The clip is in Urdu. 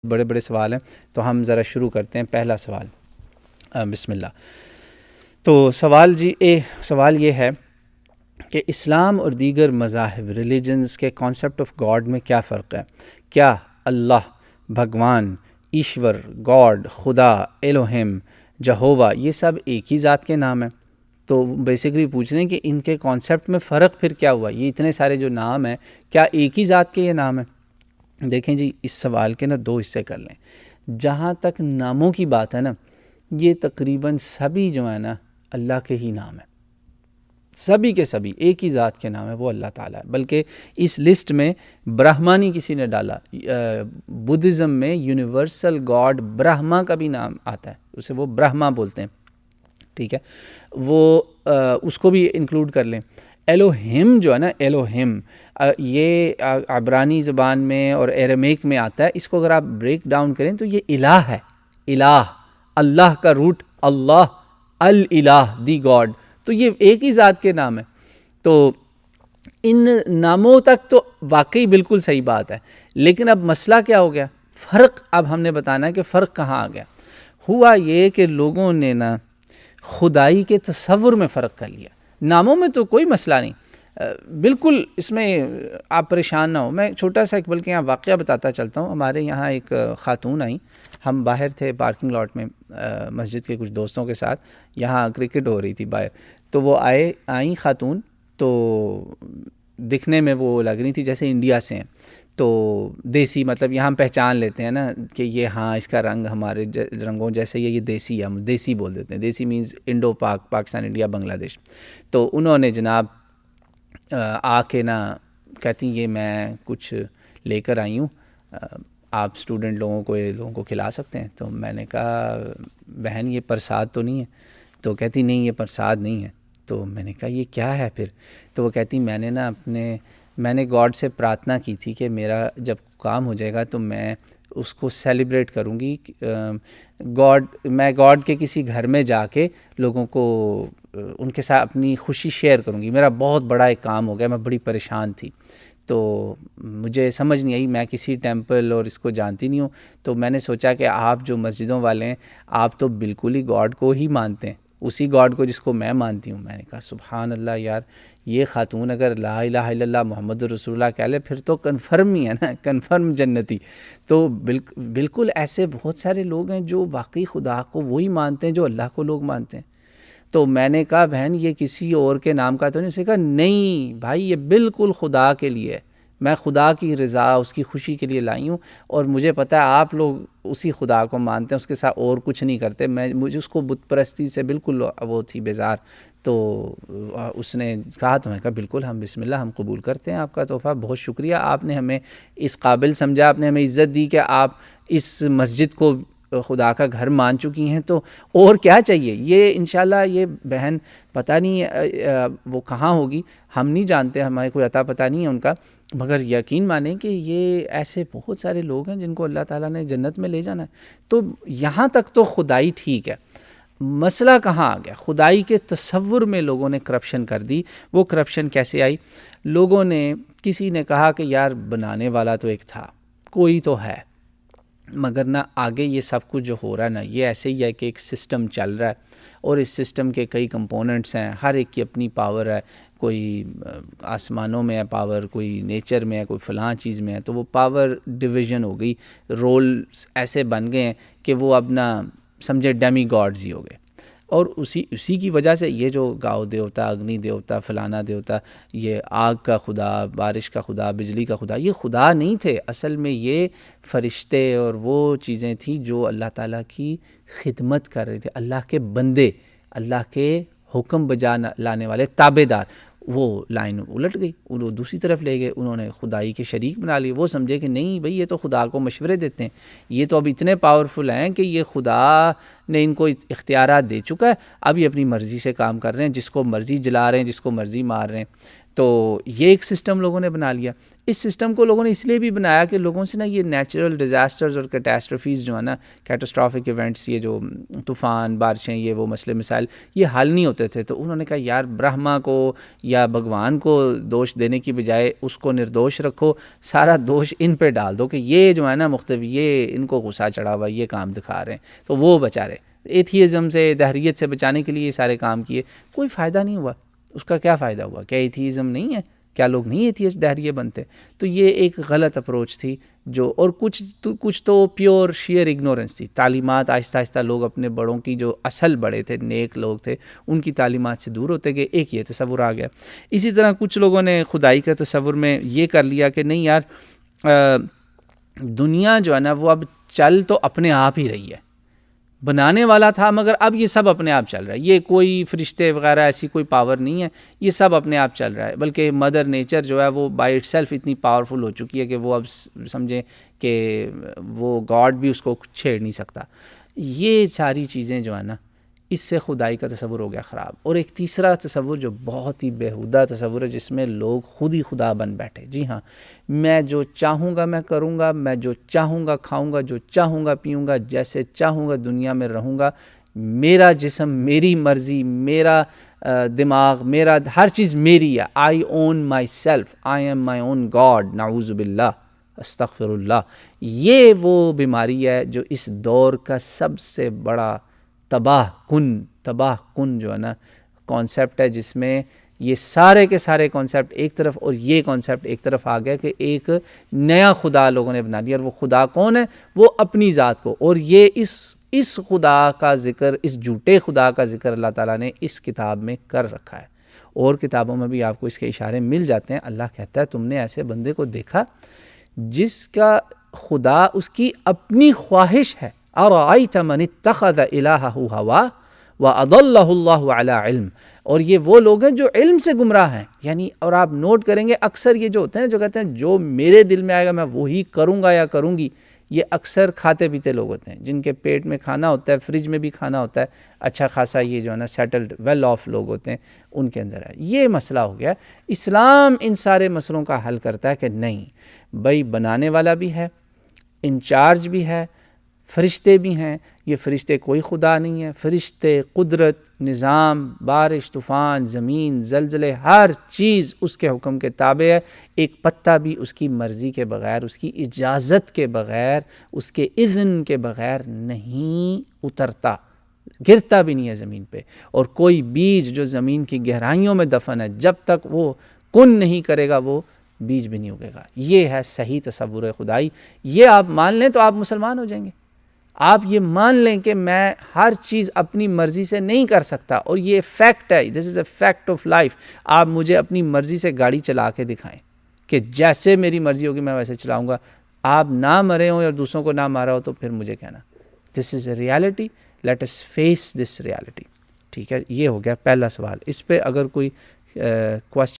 بڑے بڑے سوال ہیں، تو ہم ذرا شروع کرتے ہیں۔ پہلا سوال، بسم اللہ۔ تو سوال یہ ہے کہ اسلام اور دیگر مذاہب ریلیجنز کے کانسیپٹ آف گاڈ میں کیا فرق ہے؟ کیا اللہ، بھگوان، ایشور، گاڈ، خدا، الوہم، جہووا یہ سب ایک ہی ذات کے نام ہیں؟ تو بیسیکلی پوچھ رہے ہیں کہ ان کے کانسیپٹ میں فرق پھر کیا ہوا؟ یہ اتنے سارے جو نام ہیں کیا ایک ہی ذات کے یہ نام ہیں؟ دیکھیں جی، اس سوال کے نا دو حصے کر لیں۔ جہاں تک ناموں کی بات ہے نا، یہ تقریباً سبھی جو ہے نا اللہ کے ہی نام ہیں، سبھی کے سبھی ایک ہی ذات کے نام ہے، وہ اللہ تعالیٰ ہے۔ بلکہ اس لسٹ میں برہمانی کسی نے ڈالا، بدھزم میں یونیورسل گاڈ برہما کا بھی نام آتا ہے، اسے وہ برہما بولتے ہیں، ٹھیک ہے، وہ اس کو بھی انکلوڈ کر لیں۔ الوہم جو ہے نا، الوہم یہ عبرانی زبان میں اور ایرمیک میں آتا ہے۔ اس کو اگر آپ بریک ڈاؤن کریں تو یہ الہ ہے، الہ، اللہ کا روٹ اللہ، الالہ دی گاڈ، تو یہ ایک ہی ذات کے نام ہے۔ تو ان ناموں تک تو واقعی بالکل صحیح بات ہے، لیکن اب مسئلہ کیا ہو گیا؟ فرق اب ہم نے بتانا ہے کہ فرق کہاں آ گیا۔ ہوا یہ کہ لوگوں نے نا خدائی کے تصور میں فرق کر لیا۔ ناموں میں تو کوئی مسئلہ نہیں، بالکل اس میں آپ پریشان نہ ہو۔ میں چھوٹا سا ایک بلکہ یہاں واقعہ بتاتا چلتا ہوں۔ ہمارے یہاں ایک خاتون آئیں، ہم باہر تھے پارکنگ لاٹ میں مسجد کے کچھ دوستوں کے ساتھ، یہاں کرکٹ ہو رہی تھی باہر، تو وہ آئیں خاتون، تو دکھنے میں وہ لگ رہی تھی جیسے انڈیا سے ہیں، تو دیسی، مطلب یہاں ہم پہچان لیتے ہیں نا کہ یہ ہاں اس کا رنگ ہمارے رنگوں جیسے یہ دیسی ہے، ہم دیسی بول دیتے ہیں۔ دیسی مینز انڈو پاک، پاکستان، انڈیا، بنگلہ دیش۔ تو انہوں نے جناب آ کے نا کہتی یہ میں کچھ لے کر آئی ہوں، آپ اسٹوڈنٹ لوگوں کو کھلا سکتے ہیں؟ تو میں نے کہا بہن یہ پرساد تو نہیں ہے؟ تو کہتی نہیں یہ پرساد نہیں ہے۔ تو میں نے کہا یہ کیا ہے پھر؟ تو وہ کہتی میں نے گاڈ سے پرارتھنا کی تھی کہ میرا جب کام ہو جائے گا تو میں اس کو سیلیبریٹ کروں گی، میں گاڈ کے کسی گھر میں جا کے لوگوں کو ان کے ساتھ اپنی خوشی شیئر کروں گی، میرا بہت بڑا ایک کام ہو گیا، میں بڑی پریشان تھی، تو مجھے سمجھ نہیں آئی، میں کسی ٹیمپل اور اس کو جانتی نہیں ہوں، تو میں نے سوچا کہ آپ جو مسجدوں والے ہیں آپ تو بالکل ہی گاڈ کو ہی مانتے ہیں، اسی گاڈ کو جس کو میں مانتی ہوں۔ میں نے کہا سبحان اللہ یار، یہ خاتون اگر لا الہ الا اللہ محمد رسول اللہ کہہ لے پھر تو کنفرم ہی ہے نا، کنفرم جنتی۔ تو بالکل ایسے بہت سارے لوگ ہیں جو واقعی خدا کو وہی مانتے ہیں جو اللہ کو لوگ مانتے ہیں۔ تو میں نے کہا بہن یہ کسی اور کے نام کا تو نہیں؟ اسے کہا نہیں بھائی یہ بالکل خدا کے لیے ہے، میں خدا کی رضا اس کی خوشی کے لیے لائی ہوں، اور مجھے پتہ ہے آپ لوگ اسی خدا کو مانتے ہیں، اس کے ساتھ اور کچھ نہیں کرتے، مجھے اس کو بت پرستی سے بالکل وہ تھی بیزار۔ تو اس نے کہا، تو میں نے کہا بالکل ہم بسم اللہ ہم قبول کرتے ہیں آپ کا تحفہ، بہت شکریہ، آپ نے ہمیں اس قابل سمجھا، آپ نے ہمیں عزت دی کہ آپ اس مسجد کو خدا کا گھر مان چکی ہیں، تو اور کیا چاہیے؟ یہ انشاءاللہ یہ بہن پتہ نہیں وہ کہاں ہوگی، ہم نہیں جانتے، ہمیں کوئی عطا پتہ نہیں ہے ان کا، مگر یقین مانیں کہ یہ ایسے بہت سارے لوگ ہیں جن کو اللہ تعالیٰ نے جنت میں لے جانا ہے۔ تو یہاں تک تو خدائی ٹھیک ہے، مسئلہ کہاں آ گیا؟ خدائی کے تصور میں لوگوں نے کرپشن کر دی۔ وہ کرپشن کیسے آئی؟ لوگوں نے، کسی نے کہا کہ یار بنانے والا تو ایک تھا، کوئی تو ہے، مگر نہ آگے یہ سب کچھ جو ہو رہا ہے نا یہ ایسے ہی ہے کہ ایک سسٹم چل رہا ہے، اور اس سسٹم کے کئی کمپوننٹس ہیں، ہر ایک کی اپنی پاور ہے، کوئی آسمانوں میں ہے پاور، کوئی نیچر میں ہے، کوئی فلاں چیز میں ہے، تو وہ پاور ڈویژن ہو گئی، رولز ایسے بن گئے ہیں کہ وہ اب نہ سمجھے ڈیمی گاڈز ہی ہو گئے، اور اسی کی وجہ سے یہ جو گاؤ دیوتا، اگنی دیوتا، فلانا دیوتا، یہ آگ کا خدا، بارش کا خدا، بجلی کا خدا، یہ خدا نہیں تھے، اصل میں یہ فرشتے اور وہ چیزیں تھیں جو اللہ تعالیٰ کی خدمت کر رہے تھے، اللہ کے بندے، اللہ کے حکم بجا لانے والے تابع دار۔ وہ لائن الٹ گئی، وہ دوسری طرف لے گئے، انہوں نے خدائی کے شریک بنا لیے، وہ سمجھے کہ نہیں بھئی یہ تو خدا کو مشورے دیتے ہیں، یہ تو اب اتنے پاورفل ہیں کہ یہ خدا نے ان کو اختیارات دے چکا ہے، اب یہ اپنی مرضی سے کام کر رہے ہیں، جس کو مرضی جلا رہے ہیں، جس کو مرضی مار رہے ہیں۔ تو یہ ایک سسٹم لوگوں نے بنا لیا. اس سسٹم کو لوگوں نے اس لیے بھی بنایا کہ لوگوں سے نا یہ نیچرل ڈیزاسٹرز اور کیٹاسٹرفیز جو ہے نا، کیٹاسٹرافک ایونٹس، یہ جو طوفان، بارشیں، یہ وہ مسئلے مسائل، یہ حل نہیں ہوتے تھے. تو انہوں نے کہا یار برہما کو یا بھگوان کو دوش دینے کی بجائے اس کو نردوش رکھو، سارا دوش ان پہ ڈال دو کہ یہ جو ہے نا مختلف، یہ ان کو غصہ چڑھا ہوا، یہ کام دکھا رہے ہیں تو وہ بچا رہے. ایتھیزم سے، دہریت سے بچانے کے لیے یہ سارے کام کیے، کوئی فائدہ نہیں ہوا. اس کا کیا فائدہ ہوا؟ کیا ایتھیزم نہیں ہے؟ کیا لوگ نہیں ایتھیسٹ دہریے بنتے؟ تو یہ ایک غلط اپروچ تھی جو، اور کچھ تو پیور شیئر اگنورنس تھی. تعلیمات آہستہ آہستہ لوگ اپنے بڑوں کی، جو اصل بڑے تھے، نیک لوگ تھے، ان کی تعلیمات سے دور ہوتے گئے. ایک یہ تصور آ گیا. اسی طرح کچھ لوگوں نے خدائی کا تصور میں یہ کر لیا کہ نہیں یار، دنیا جو ہے نا وہ اب چل تو اپنے آپ ہی رہی ہے، بنانے والا تھا مگر اب یہ سب اپنے آپ چل رہا ہے. یہ کوئی فرشتے وغیرہ ایسی کوئی پاور نہیں ہے، یہ سب اپنے آپ چل رہا ہے. بلکہ مدر نیچر جو ہے وہ بائی اٹ سیلف اتنی پاورفل ہو چکی ہے کہ وہ اب سمجھیں کہ وہ گاڈ بھی اس کو چھیڑ نہیں سکتا. یہ ساری چیزیں جو ہے نا، اس سے خدائی کا تصور ہو گیا خراب. اور ایک تیسرا تصور جو بہت ہی بیہودہ تصور ہے، جس میں لوگ خود ہی خدا بن بیٹھے. جی ہاں، میں جو چاہوں گا میں کروں گا، میں جو چاہوں گا کھاؤں گا، جو چاہوں گا پیوں گا، جیسے چاہوں گا دنیا میں رہوں گا، میرا جسم، میری مرضی، میرا دماغ، میرا ہر چیز میری ہے. I own myself, I am my own god. نعوذ باللہ، استغفر اللہ. یہ وہ بیماری ہے جو اس دور کا سب سے بڑا تباہ کن جو ہے نا کانسیپٹ ہے، جس میں یہ سارے کے سارے کانسیپٹ ایک طرف اور یہ کانسیپٹ ایک طرف آ گیا کہ ایک نیا خدا لوگوں نے بنا لیا. اور وہ خدا کون ہے؟ وہ اپنی ذات کو. اور یہ اس خدا کا ذکر، اس جھوٹے خدا کا ذکر اللہ تعالیٰ نے اس کتاب میں کر رکھا ہے. اور کتابوں میں بھی آپ کو اس کے اشارے مل جاتے ہیں. اللہ کہتا ہے تم نے ایسے بندے کو دیکھا جس کا خدا اس کی اپنی خواہش ہے. اَرَأَيْتَ مَنِ اتَّخَذَ إِلَٰهَهُ هَوَاهُ وَأَضَلَّهُ اللَّهُ عَلَىٰ عِلْمٍ. اور یہ وہ لوگ ہیں جو علم سے گمراہ ہیں. یعنی اور آپ نوٹ کریں گے اکثر یہ جو ہوتے ہیں جو کہتے ہیں جو میرے دل میں آئے گا میں وہی کروں گا یا کروں گی، یہ اکثر کھاتے پیتے لوگ ہوتے ہیں جن کے پیٹ میں کھانا ہوتا ہے، فریج میں بھی کھانا ہوتا ہے، اچھا خاصا یہ جو ہے نا سیٹلڈ ویل آف لوگ ہوتے ہیں، ان کے اندر ہے. یہ مسئلہ ہو گیا. اسلام ان سارے مسئلوں کا حل کرتا ہے کہ نہیں بھائی، بنانے والا بھی ہے، انچارج بھی ہے، فرشتے بھی ہیں. یہ فرشتے کوئی خدا نہیں ہے. فرشتے، قدرت، نظام، بارش، طوفان، زمین، زلزلے، ہر چیز اس کے حکم کے تابع ہے. ایک پتا بھی اس کی مرضی کے بغیر، اس کی اجازت کے بغیر، اس کے اذن کے بغیر نہیں اترتا، گرتا بھی نہیں ہے زمین پہ. اور کوئی بیج جو زمین کی گہرائیوں میں دفن ہے، جب تک وہ کن نہیں کرے گا وہ بیج بھی نہیں اگے گا. یہ ہے صحیح تصور خدائی. یہ آپ مان لیں تو آپ مسلمان ہو جائیں گے. آپ یہ مان لیں کہ میں ہر چیز اپنی مرضی سے نہیں کر سکتا، اور یہ فیکٹ ہے. دس is a fact of life. آپ مجھے اپنی مرضی سے گاڑی چلا کے دکھائیں کہ جیسے میری مرضی ہوگی میں ویسے چلاؤں گا. آپ نہ مرے ہوں یا دوسروں کو نہ مارا ہو تو پھر مجھے کہنا. This is a reality. Let us face this reality. ٹھیک ہے، یہ ہو گیا پہلا سوال. اس پہ اگر کوئی کوشچن